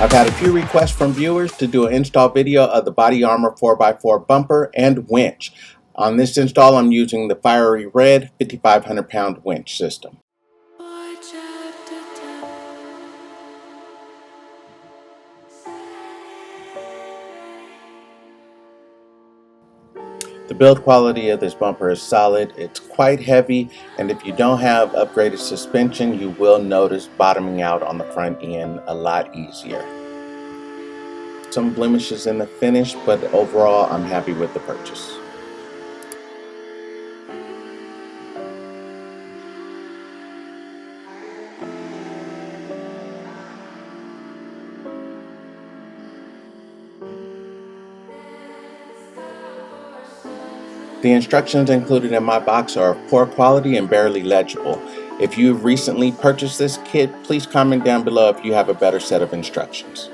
I've had a few requests from viewers to do an install video of the Body Armor 4x4 bumper and winch. On this install, I'm using the fiery red 5,500 pound winch system. The build quality of this bumper is solid. It's quite heavy, and if you don't have upgraded suspension, you will notice bottoming out on the front end a lot easier. Some blemishes in the finish, but overall I'm happy with the purchase. The instructions included in my box are of poor quality and barely legible. If you've recently purchased this kit, please comment down below if you have a better set of instructions.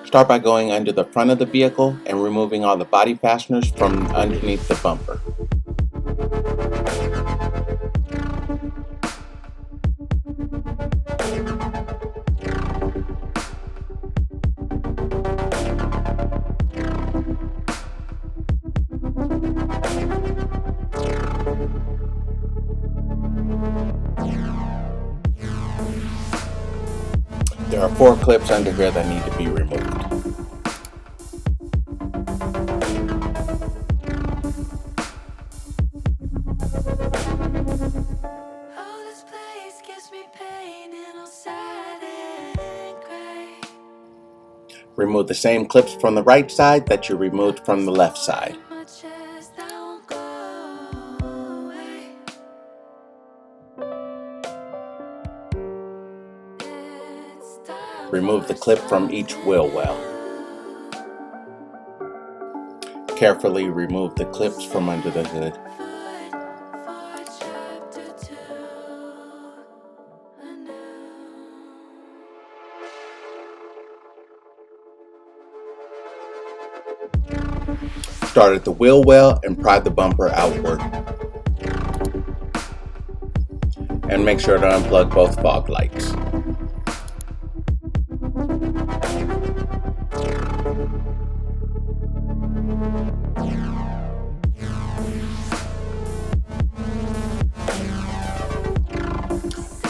Start by going under the front of the vehicle and removing all the body fasteners from underneath the bumper. There are 4 clips under here that need to be removed. Remove the same clips from the right side that you removed from the left side. Remove the clip from each wheel well. Carefully remove the clips from under the hood. Start at the wheel well and pry the bumper outward. And make sure to unplug both fog lights.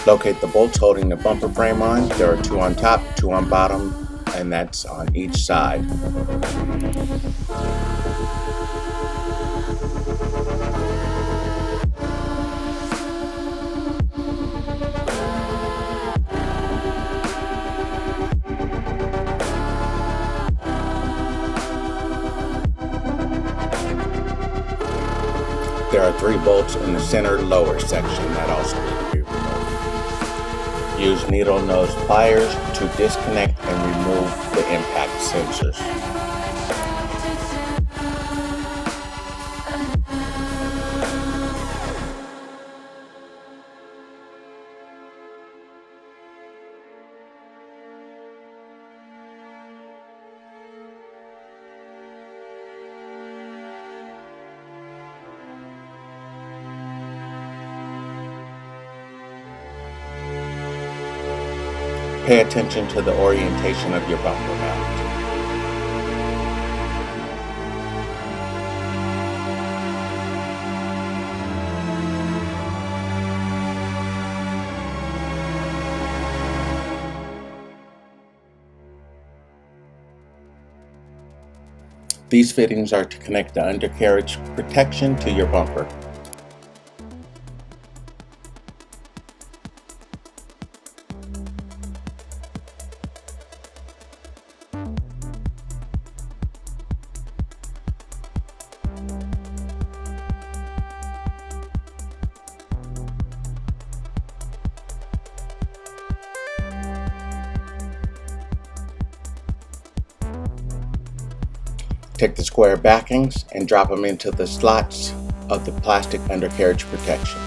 Locate the bolts holding the bumper frame on. There are 2 on top, 2 on bottom, and that's on each side. There are 3 bolts in the center lower section that also need to be removed. Use needle nose pliers to disconnect and remove the impact sensors. Pay attention to the orientation of your bumper mount. These fittings are to connect the undercarriage protection to your bumper. Take the square backings and drop them into the slots of the plastic undercarriage protection.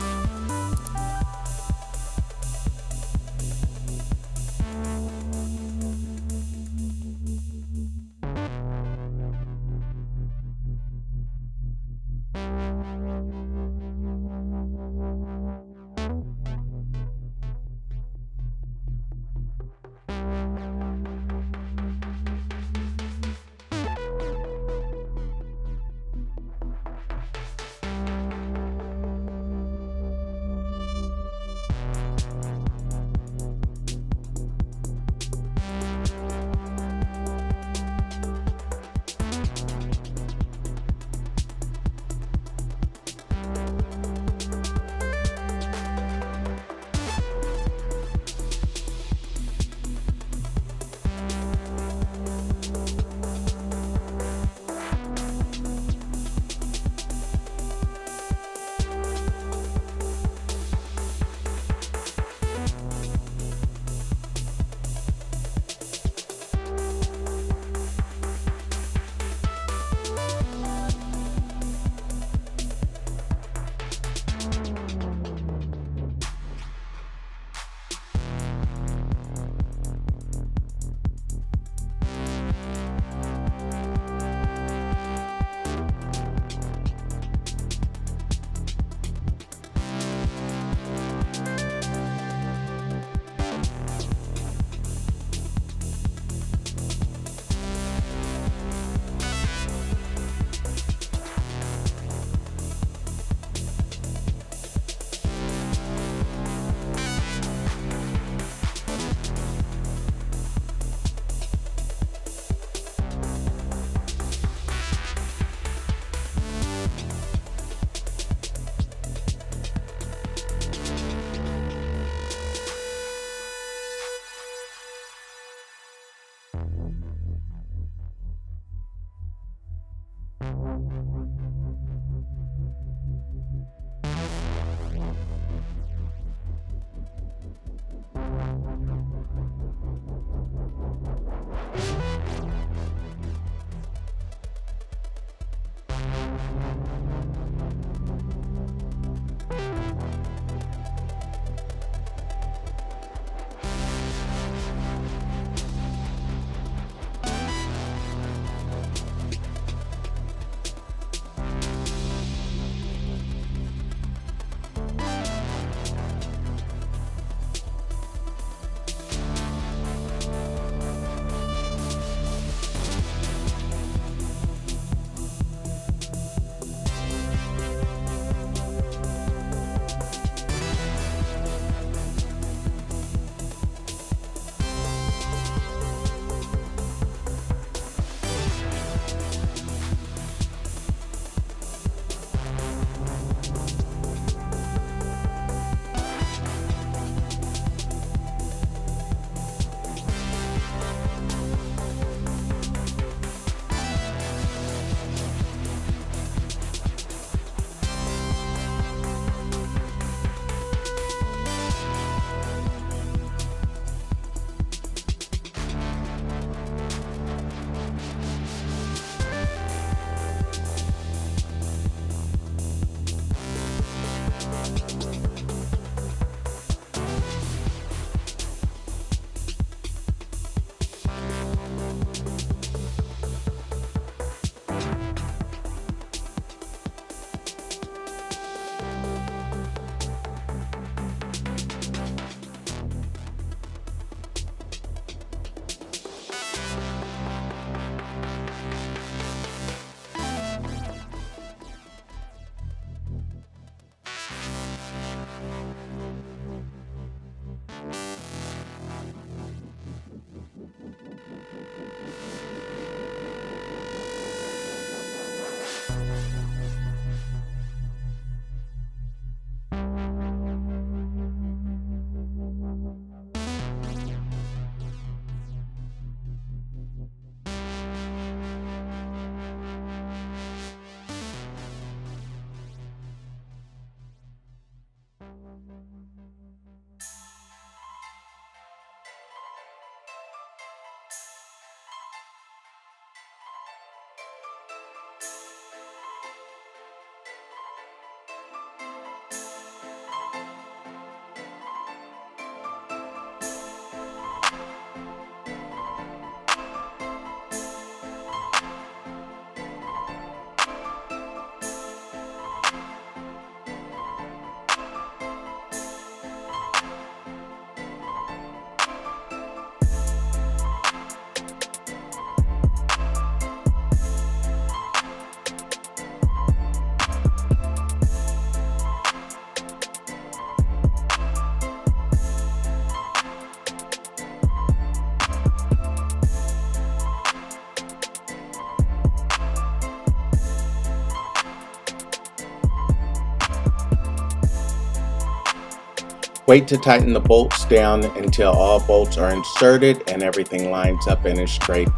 Wait to tighten the bolts down until all bolts are inserted and everything lines up and is straight,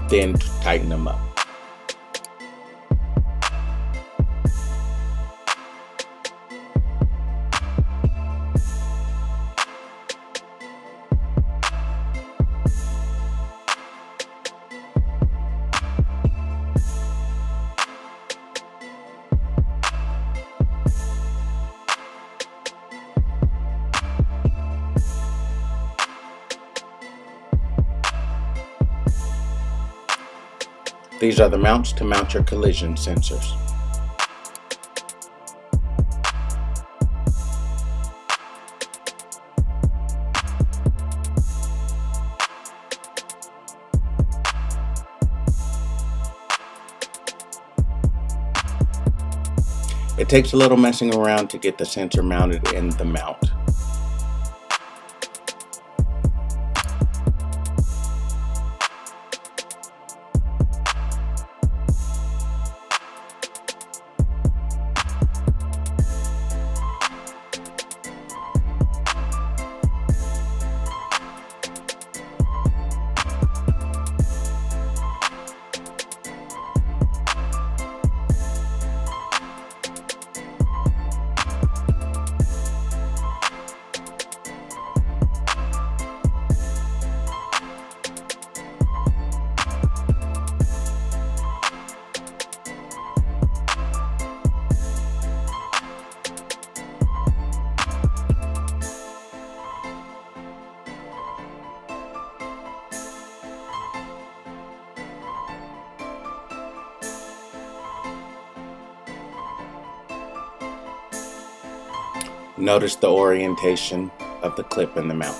then tighten them up. These are the mounts to mount your collision sensors. It takes a little messing around to get the sensor mounted in the mount. Notice the orientation of the clip in the mount.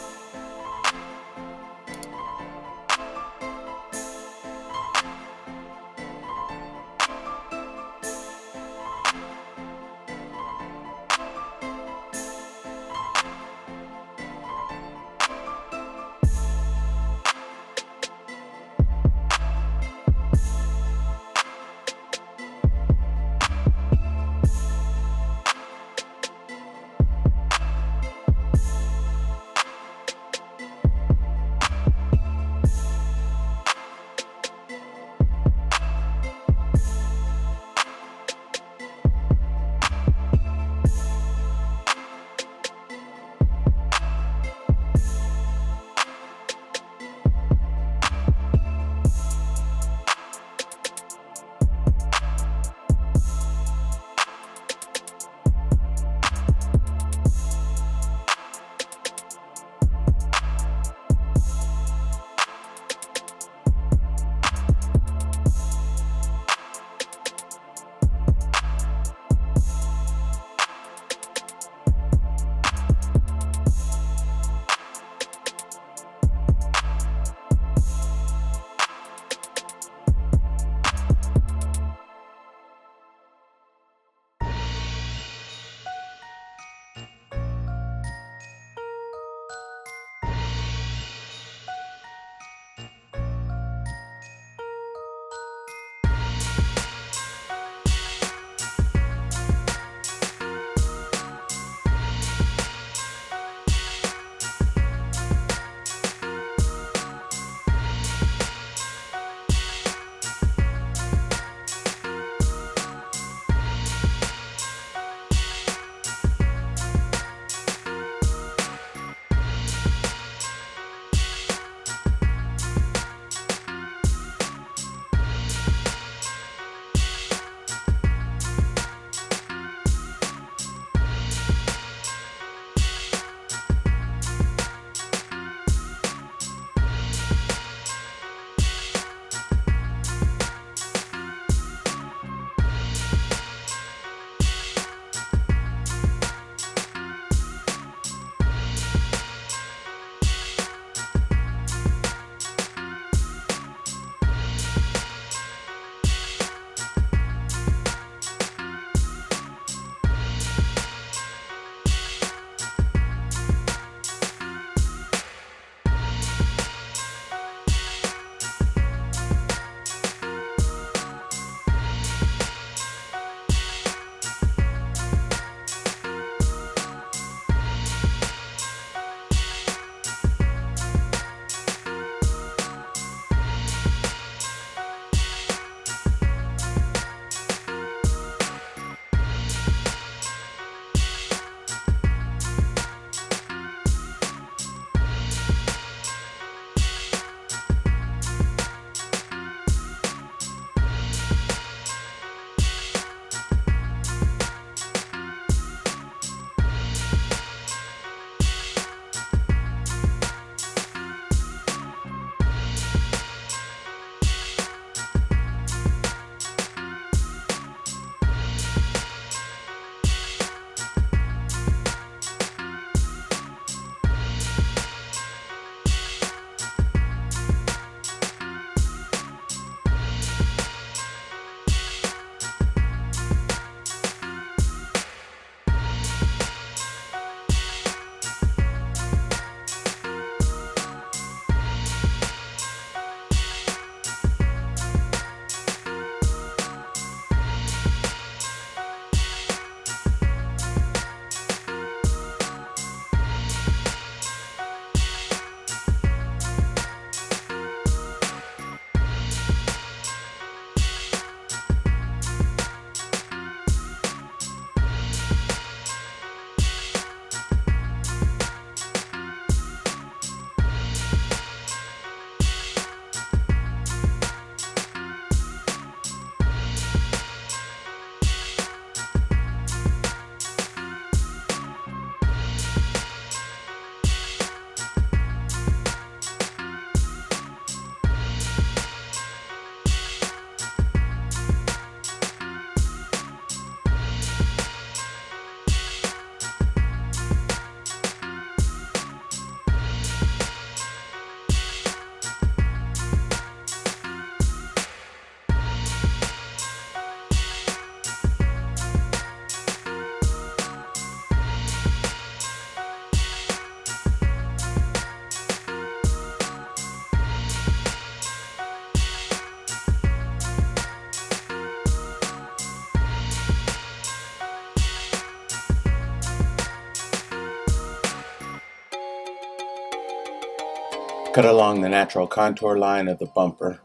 Cut along the natural contour line of the bumper.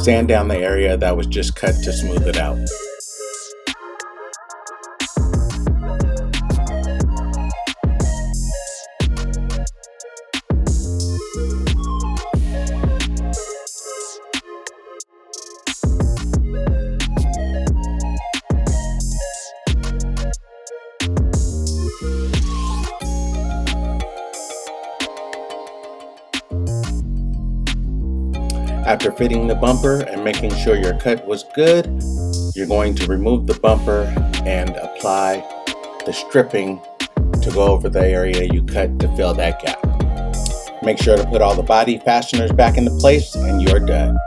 Sand down the area that was just cut to smooth it out. After fitting the bumper and making sure your cut was good, you're going to remove the bumper and apply the stripping to go over the area you cut to fill that gap. Make sure to put all the body fasteners back into place and you're done.